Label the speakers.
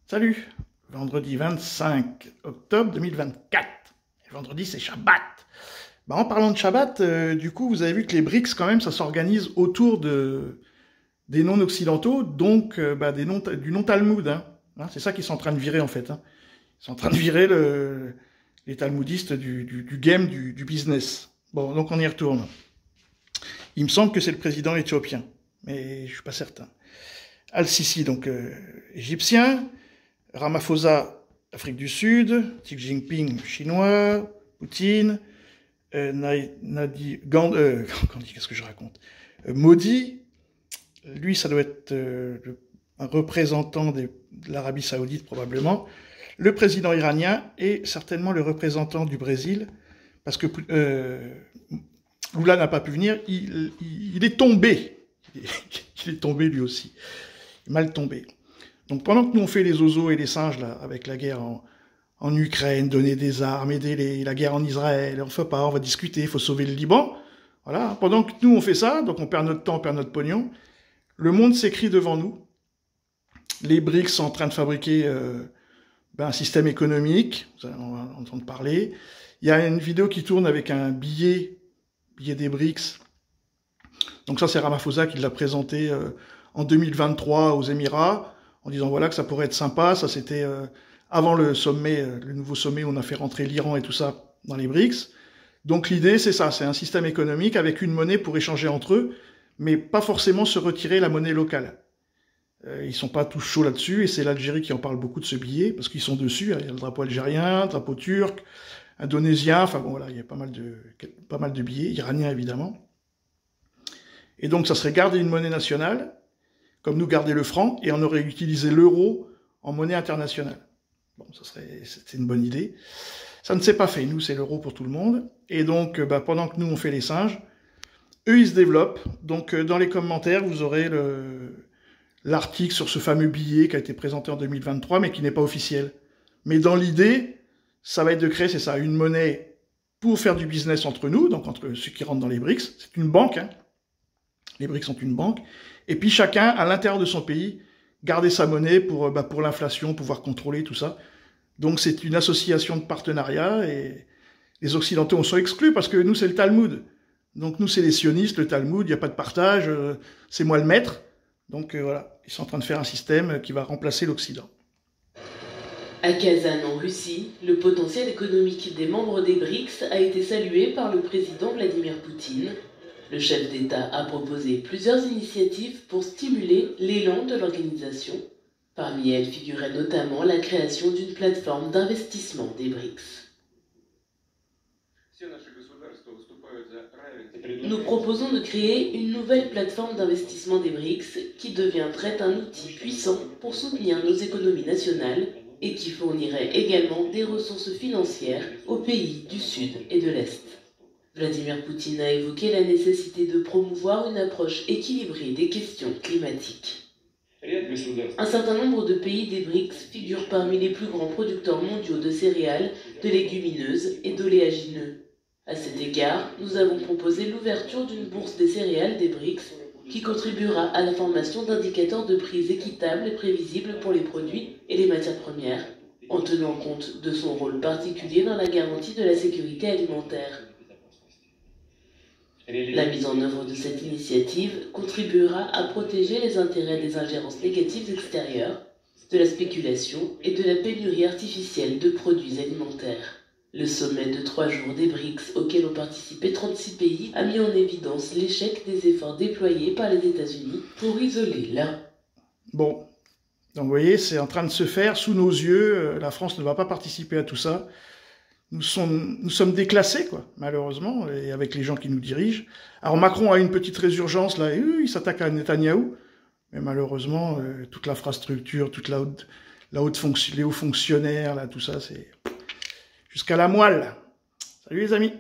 Speaker 1: Salut, vendredi 25 octobre 2024. Et vendredi, c'est Shabbat. En parlant de Shabbat, du coup, vous avez vu que les BRICS, quand même, ça s'organise autour des non-occidentaux, donc du non-Talmud. Hein, c'est ça qu'ils sont en train de virer, en fait. Hein. Ils sont en train de virer les talmudistes du game, du business. Bon, donc on y retourne. Il me semble que c'est le président éthiopien, mais je suis pas certain. Al-Sisi, donc égyptien. Ramaphosa, Afrique du Sud, Xi Jinping, chinois, Poutine, qu'est-ce que je raconte Modi, lui, ça doit être un représentant de l'Arabie Saoudite, probablement, le président iranien et certainement le représentant du Brésil, parce que Lula n'a pas pu venir, il est tombé. Il est tombé lui aussi. Mal tombé. Donc pendant que nous on fait les zozos et les singes là, avec la guerre en Ukraine, donner des armes, aider la guerre en Israël, on fait pas, on va discuter, il faut sauver le Liban. Voilà. Pendant que nous on fait ça, donc on perd notre temps, on perd notre pognon, le monde s'écrit devant nous. Les BRICS sont en train de fabriquer un système économique, on va entendre parler. Il y a une vidéo qui tourne avec un billet des BRICS. Donc ça c'est Ramaphosa qui l'a présenté en 2023 aux Émirats, en disant voilà que ça pourrait être sympa. Ça c'était avant le sommet, le nouveau sommet où on a fait rentrer l'Iran et tout ça dans les BRICS. Donc l'idée c'est ça, c'est un système économique avec une monnaie pour échanger entre eux, mais pas forcément se retirer la monnaie locale. Ils sont pas tous chauds là-dessus, et c'est l'Algérie qui en parle beaucoup de ce billet, parce qu'ils sont dessus. Il y a le drapeau algérien, le drapeau turc, indonésien, enfin bon voilà, il y a pas mal de billets, iraniens évidemment. Et donc ça serait garder une monnaie nationale, comme nous garder le franc, et on aurait utilisé l'euro en monnaie internationale. Bon, c'est une bonne idée. Ça ne s'est pas fait, nous c'est l'euro pour tout le monde, et donc pendant que nous on fait les singes, eux ils se développent. Donc dans les commentaires vous aurez l'article sur ce fameux billet qui a été présenté en 2023, mais qui n'est pas officiel. Mais dans l'idée, ça va être de créer, c'est ça, une monnaie pour faire du business entre nous, donc entre ceux qui rentrent dans les BRICS. C'est une banque, hein. Les BRICS sont une banque. Et puis chacun, à l'intérieur de son pays, garder sa monnaie pour l'inflation, pouvoir contrôler tout ça. Donc c'est une association de partenariat, et les Occidentaux en sont exclus parce que nous c'est le Talmud. Donc nous c'est les sionistes, le Talmud, il n'y a pas de partage, c'est moi le maître. Donc voilà, ils sont en train de faire un système qui va remplacer l'Occident.
Speaker 2: À Kazan, en Russie, le potentiel économique des membres des BRICS a été salué par le président Vladimir Poutine. Le chef d'État a proposé plusieurs initiatives pour stimuler l'élan de l'organisation. Parmi elles figurait notamment la création d'une plateforme d'investissement des BRICS. Nous proposons de créer une nouvelle plateforme d'investissement des BRICS qui deviendrait un outil puissant pour soutenir nos économies nationales et qui fournirait également des ressources financières aux pays du Sud et de l'Est. Vladimir Poutine a évoqué la nécessité de promouvoir une approche équilibrée des questions climatiques. Un certain nombre de pays des BRICS figurent parmi les plus grands producteurs mondiaux de céréales, de légumineuses et d'oléagineux. À cet égard, nous avons proposé l'ouverture d'une bourse des céréales des BRICS qui contribuera à la formation d'indicateurs de prix équitables et prévisibles pour les produits et les matières premières, en tenant compte de son rôle particulier dans la garantie de la sécurité alimentaire. La mise en œuvre de cette initiative contribuera à protéger les intérêts des ingérences négatives extérieures, de la spéculation et de la pénurie artificielle de produits alimentaires. Le sommet de 3 jours des BRICS, auquel ont participé 36 pays, a mis en évidence l'échec des efforts déployés par les États-Unis pour isoler l'un.
Speaker 1: Bon, donc vous voyez, c'est en train de se faire sous nos yeux. La France ne va pas participer à tout ça. Nous sommes déclassés, quoi, malheureusement, et avec les gens qui nous dirigent. Alors Macron a une petite résurgence, là, et il s'attaque à Netanyahou, mais malheureusement, toute l'infrastructure, toute les hauts fonctionnaires, là, tout ça, c'est jusqu'à la moelle. Salut les amis.